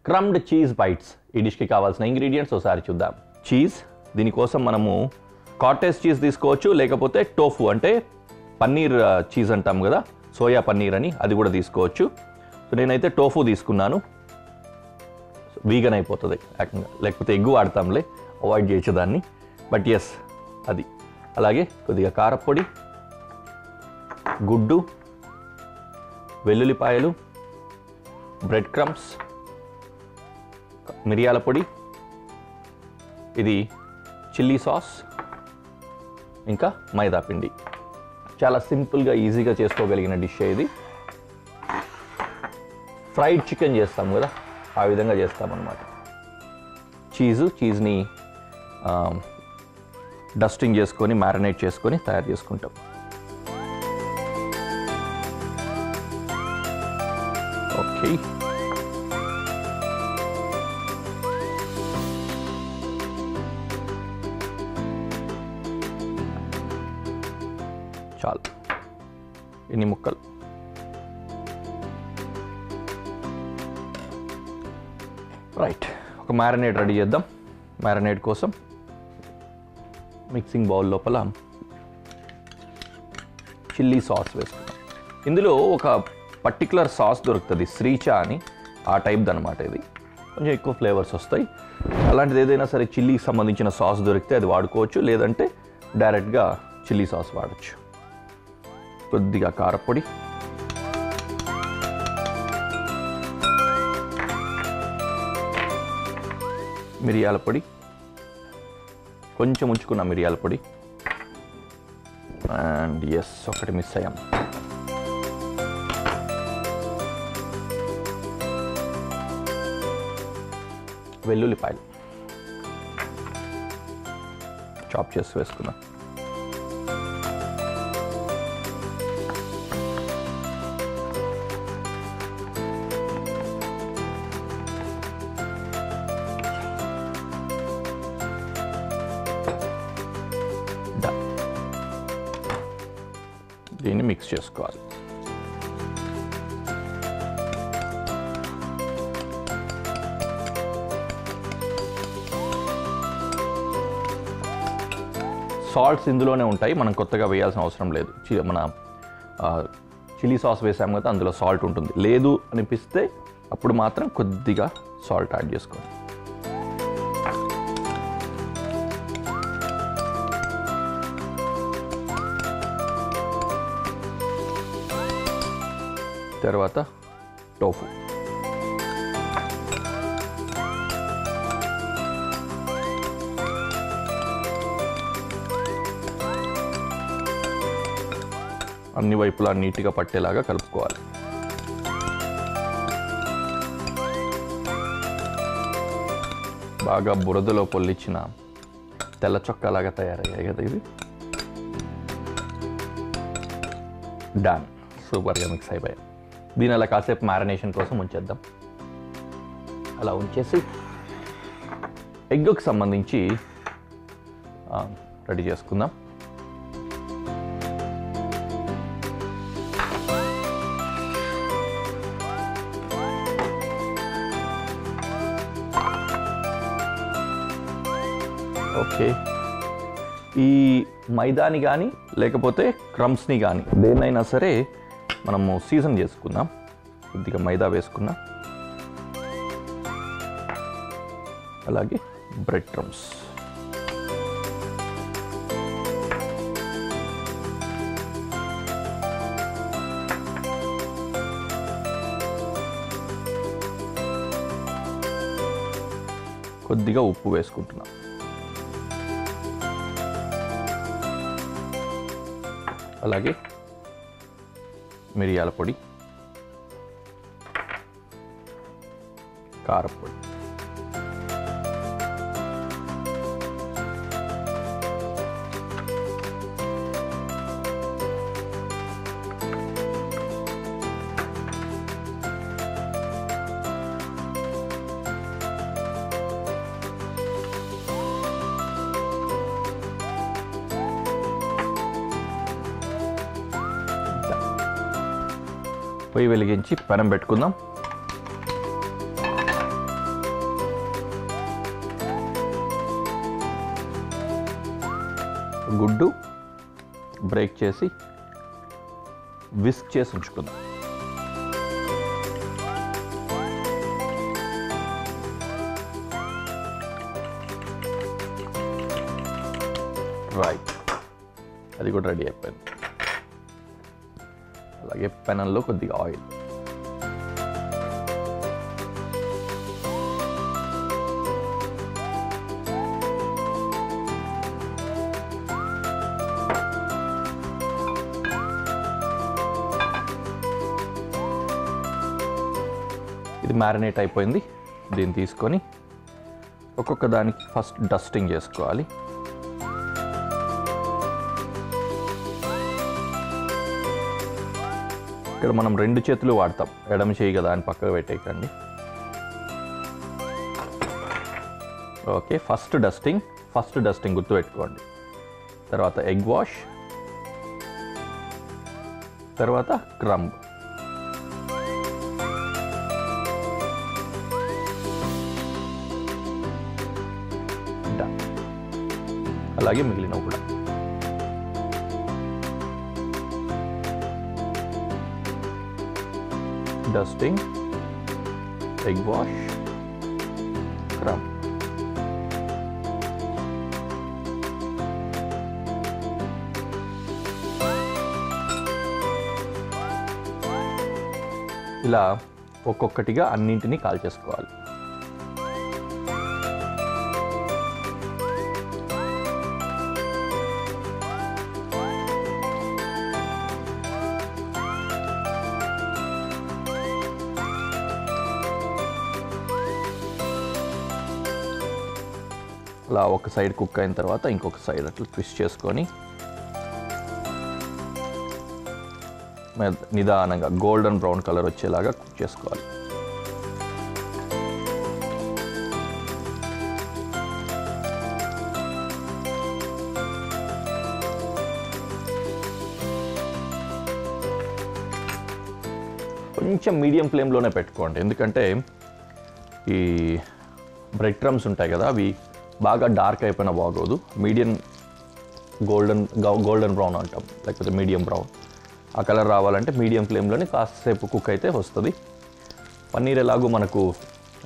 క్రమ్డ్ cheese bytes. ఈ డిష్కి కావాల్సిన ingredients ఒకసారి చూద్దాం. చీజ్, దీనికోసం మనము కాటేజ్ చీజ్ తీసుకోవచ్చు, లేకపోతే టోఫు అంటే పన్నీర్ చీజ్ అంటాం కదా, సోయా పన్నీర్ అని, అది కూడా తీసుకోవచ్చు. సో నేనైతే టోఫు తీసుకున్నాను, వీగన్ అయిపోతుంది ఏకంగా, లేకపోతే ఎగ్గు వాడతాంలే, అవాయిడ్ చేయొచ్చు దాన్ని, బట్ ఎస్ అది. అలాగే కొద్దిగా కారపొడి, గుడ్డు, వెల్లుల్లిపాయలు, బ్రెడ్ క్రమ్స్, మిరియాల పొడి, ఇది చిల్లీ సాస్, ఇంకా మైదా పిండి. చాలా సింపుల్గా ఈజీగా చేసుకోగలిగిన డిష్ ఇది. ఫ్రైడ్ చికెన్ చేస్తాం కదా, ఆ విధంగా చేస్తామన్నమాట. చీజ్ని డస్టింగ్ చేసుకొని మ్యారినేట్ చేసుకొని తయారు చేసుకుంటాం. ఓకే, చాలు ఎన్ని ముక్కలు. రైట్, ఒక మ్యారినేట్ రెడీ చేద్దాం. మ్యారినేట్ కోసం మిక్సింగ్ బౌల్ లోపల చిల్లీ సాస్ వేసుకుందాం. ఇందులో ఒక పర్టికులర్ సాస్ దొరుకుతుంది, శ్రీచా అని, ఆ టైప్ది అనమాట. ఇది కొంచెం ఎక్కువ ఫ్లేవర్స్ వస్తాయి. అలాంటిది ఏదైనా సరే చిల్లీకి సంబంధించిన సాస్ దొరికితే అది వాడుకోవచ్చు, లేదంటే డైరెక్ట్గా చిల్లీ సాస్ వాడచ్చు. కొద్దిగా కారపొడి, మిరియాల పొడి, కొంచెం ఉంచుకున్న మిరియాల పొడి, అండ్ ఎస్ ఒకటి మిస్ అయ్యాం, వెల్లుల్లిపాయలు చాప్ చేసి వేసుకున్నాం. దీన్ని మిక్స్ చేసుకోవాలి. సాల్ట్స్ ఇందులోనే ఉంటాయి, మనం కొత్తగా వేయాల్సిన అవసరం లేదు. మన చిల్లీ సాస్ వేసాం కదా, అందులో సాల్ట్ ఉంటుంది. లేదు అనిపిస్తే అప్పుడు మాత్రం కొద్దిగా సాల్ట్ యాడ్ చేసుకోండి. తర్వాత టోఫు, అన్ని వైపులా నీట్గా పట్టేలాగా కలుపుకోవాలి. బాగా బురదలో పొల్లించిన తెల్ల చొక్కాలాగా తయారయ్యాయి కదా ఇవి. డన్, సూపర్గా మిక్స్ అయిపోయాయి. దీని అలా కాసేపు మ్యారినేషన్ కోసం ఉంచేద్దాం. అలా ఉంచేసి ఎగ్గుకి సంబంధించి రెడీ చేసుకుందాం. ఓకే, ఈ మైదాని కానీ లేకపోతే క్రమ్స్ని కానీ దేన్నైనా సరే మనము సీజన్ చేసుకుందాం. కొద్దిగా మైదా వేసుకున్నాం, అలాగే బ్రెడ్ క్రమ్స్, కొద్దిగా ఉప్పు వేసుకుంటున్నాం. అలాగే మిరియాల పొడి, కారపొడి, పొయ్యి వెలిగించి పెనం పెట్టుకుందాం. గుడ్డు బ్రేక్ చేసి విస్క్ చేసి ఉంచుకుందాం. రైట్, అది కూడా రెడీ అయిపోయింది. అలాగే పెనంలో కొద్దిగా ఆయిల్, ఇది మ్యారినేట్ అయిపోయింది. దీన్ని తీసుకొని ఒక్కొక్క దానికి ఫస్ట్ డస్టింగ్ చేసుకోవాలి. ఇక్కడ మనం 2 చేతులు వాడతాం, ఎడమ చేయి కదా అని పక్కకు పెట్టేయకండి. ఓకే, ఫస్ట్ డస్టింగ్ గుర్తుపెట్టుకోండి. తర్వాత ఎగ్ వాష్, తర్వాత క్రంబ్. అలాగే మిగిలినవి కూడా. Dusting, egg wash, crumb. ఇలా ఒక్కొక్కటిగా అన్నింటినీ కాల్చేసుకోవాలి. అలా ఒక సైడ్ కుక్ అయిన తర్వాత ఇంకొక సైడ్ అట్లా ట్విస్ట్ చేసుకొని నిదానంగా గోల్డెన్ బ్రౌన్ కలర్ వచ్చేలాగా కుక్ చేసుకోవాలి. కొంచెం మీడియం ఫ్లేమ్లోనే పెట్టుకోండి, ఎందుకంటే ఈ బ్రెడ్ క్రమ్స్ ఉంటాయి కదా, అవి బాగా డార్క్ అయిపోయినా బాగోదు. మీడియం గోల్డెన్ బ్రౌన్ అంటాం, లేకపోతే మీడియం బ్రౌన్, ఆ కలర్ రావాలంటే మీడియం ఫ్లేమ్లోనే కాసేపు కుక్ అయితే వస్తుంది. పన్నీర్ ఎలాగో మనకు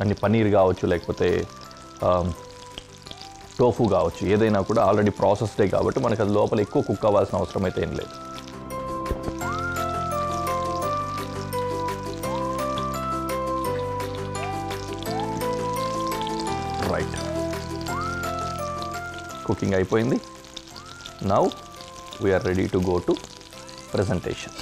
అన్ని పన్నీర్ కావచ్చు, లేకపోతే టోఫు కావచ్చు, ఏదైనా కూడా ఆల్రెడీ ప్రాసెస్డే కాబట్టి మనకు అది లోపల ఎక్కువ కుక్ అవ్వాల్సిన అవసరం అయితే ఏం లేదు. రైట్, కుకింగ్ అయిపోయింది. Now we're ready to go to presentation.